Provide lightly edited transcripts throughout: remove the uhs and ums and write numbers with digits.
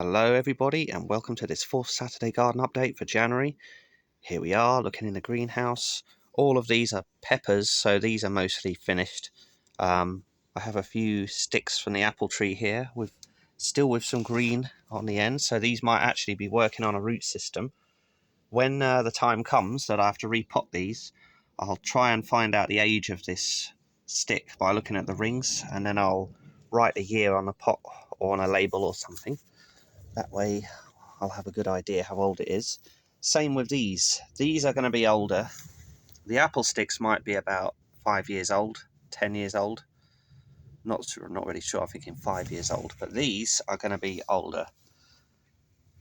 Hello everybody and welcome to this fourth Saturday garden update for January. Here we are looking in the greenhouse. All of these are peppers, so these are mostly finished. I have a few sticks from the apple tree here still with some green on the end, so these might actually be working on a root system. When the time comes that I have to repot these, I'll try and find out the age of this stick by looking at the rings, and then I'll write a year on the pot or on a label or something. That way I'll have a good idea how old it is. Same with these. These are going to be older. The apple sticks might be about 5 years old, 10 years old. Not really sure, I'm thinking 5 years old. But these are going to be older.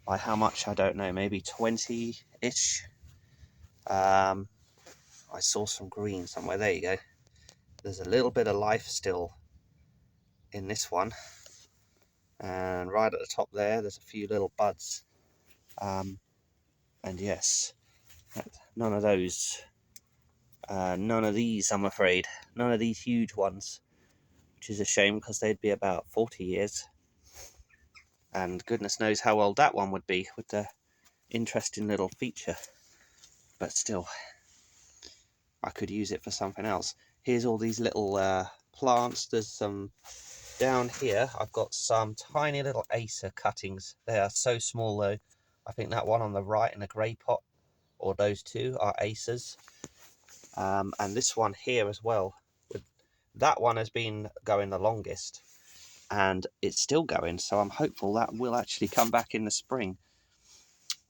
By how much, I don't know, maybe 20-ish. I saw some green somewhere. There you go. There's a little bit of life still in this one. And right at the top there's a few little buds. And yes, none of those. None of these, I'm afraid. None of these huge ones, which is a shame because they'd be about 40 years. And goodness knows how old that one would be with the interesting little feature. But still, I could use it for something else. Here's all these little plants. There's some down here. I've got some tiny little Acer cuttings. They are so small though. I think that one on the right in the grey pot, or those two, are Acers. And this one here as well. That one has been going the longest, and it's still going, so I'm hopeful that will actually come back in the spring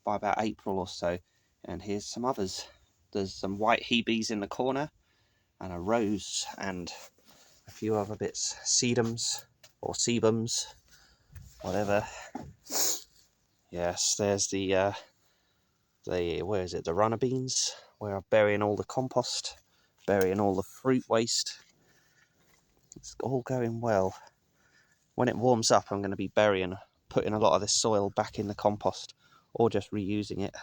by about April or so. And here's some others. There's some white hebes in the corner, and a rose, and a few other bits. Sedums, or sebums, whatever. Yes, there's the where is it? The runner beans, where I'm burying all the compost, burying all the fruit waste. It's all going well. When it warms up, I'm going to be putting a lot of this soil back in the compost, or just reusing it.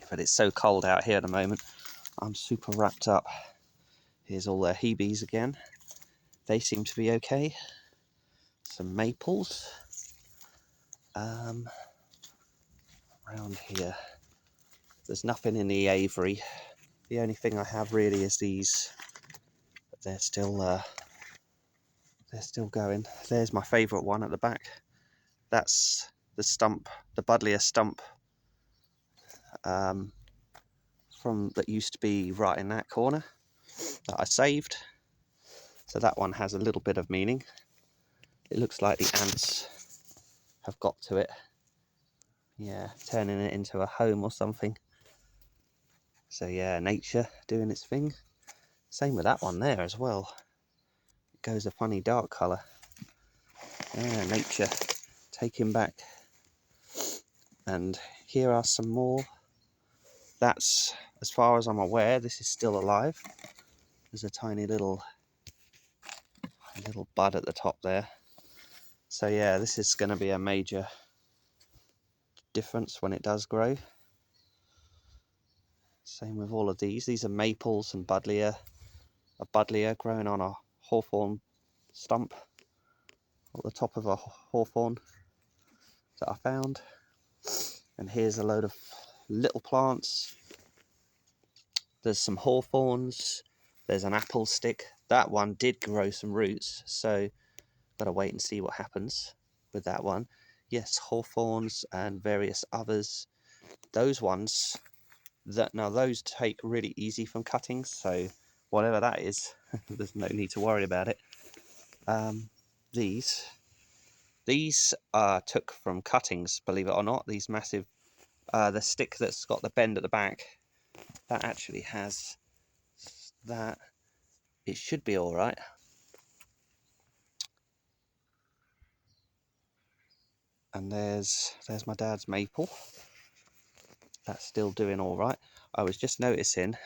But it's so cold out here at the moment, I'm super wrapped up. Here's all their hebes again. They seem to be okay. Some maples. Around here, there's nothing in the aviary. The only thing I have really is these, but they're still going. There's my favourite one at the back. That's the stump, the Buddleia stump, from that used to be right in that corner that I saved. So that one has a little bit of meaning. It looks like the ants have got to it. Yeah, turning it into a home or something. So yeah, nature doing its thing. Same with that one there as well. It goes a funny dark colour. Yeah, nature taking back. And here are some more. That's, as far as I'm aware, this is still alive. There's a tiny little bud at the top there. So yeah, this is going to be a major difference when it does grow. Same with all of these. These are maples and Buddleia. A Buddleia growing on a hawthorn stump at the top of a hawthorn that I found. And here's a load of little plants. There's some hawthorns. There's an apple stick. That one did grow some roots, so gotta wait and see what happens with that one. Yes, hawthorns and various others. Those ones, now those take really easy from cuttings, so whatever that is, there's no need to worry about it. These took from cuttings, believe it or not. These massive, the stick that's got the bend at the back, that actually has that. It should be all right. And there's my dad's maple. That's still doing all right. I was just noticing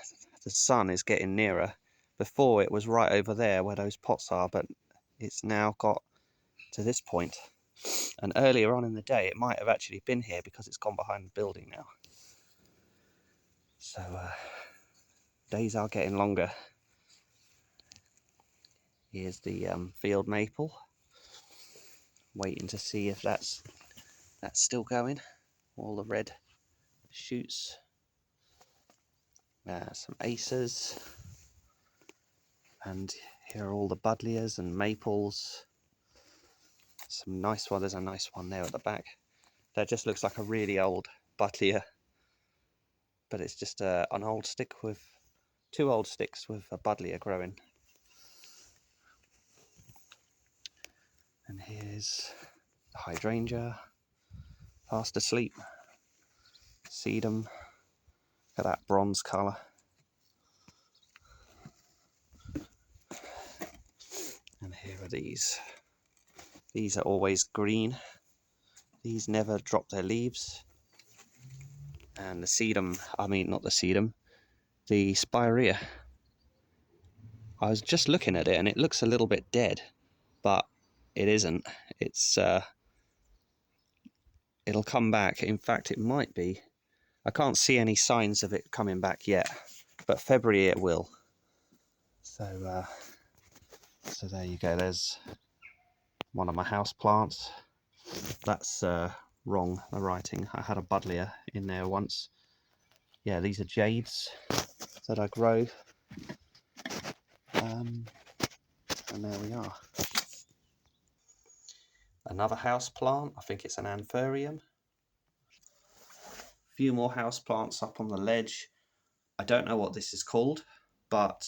the sun is getting nearer. Before it was right over there where those pots are, but it's now got to this point. And earlier on in the day, it might have actually been here because it's gone behind the building now. So days are getting longer. Here's the field maple. Waiting to see if that's still going. All the red shoots. Some Acers. And here are all the Buddleias and Maples. Some nice one. There's a nice one there at the back. That just looks like a really old Buddleia. But it's just an old stick with 2 old sticks with a Buddleia growing. And here's the Hydrangea, fast asleep. Sedum, got that bronze colour. And here are these. These are always green. These never drop their leaves. And the sedum, not the sedum, the spirea. I was just looking at it and it looks a little bit dead, but it isn't. It's it'll come back. In fact, it might be. I can't see any signs of it coming back yet, but February it will. So there you go. There's one of my house plants. That's wrong, the writing. I had a Buddleia in there once. Yeah, these are jades that I grow. And there we are. Another house plant. I think it's an anthurium. A few more house plants up on the ledge. I don't know what this is called, but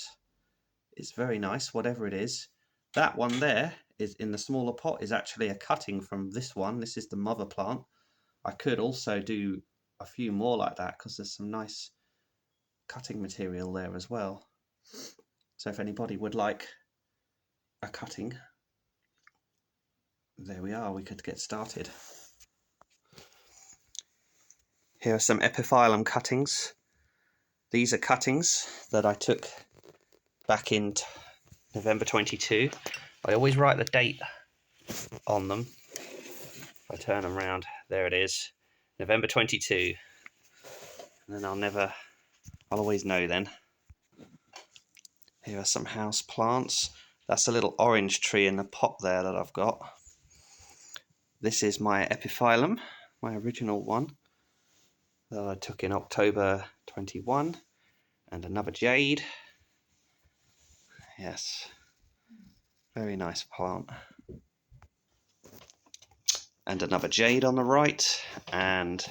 it's very nice, whatever it is. That one there is in the smaller pot is actually a cutting from this one. This is the mother plant. I could also do a few more like that because there's some nice cutting material there as well. So if anybody would like a cutting, there we are, we could get started. Here are some epiphyllum cuttings. These are cuttings that I took back in November 22. I always write the date on them. If I turn them around, there it is, November 22. And then I'll always know then. Here are some house plants. That's a little orange tree in the pot there that I've got. This is my epiphyllum, my original one that I took in October 21. And another jade. Yes, very nice plant. And another jade on the right, and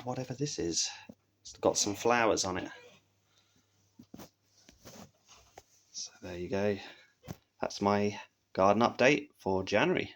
whatever this is. It's got some flowers on it. So there you go. That's my garden update for January.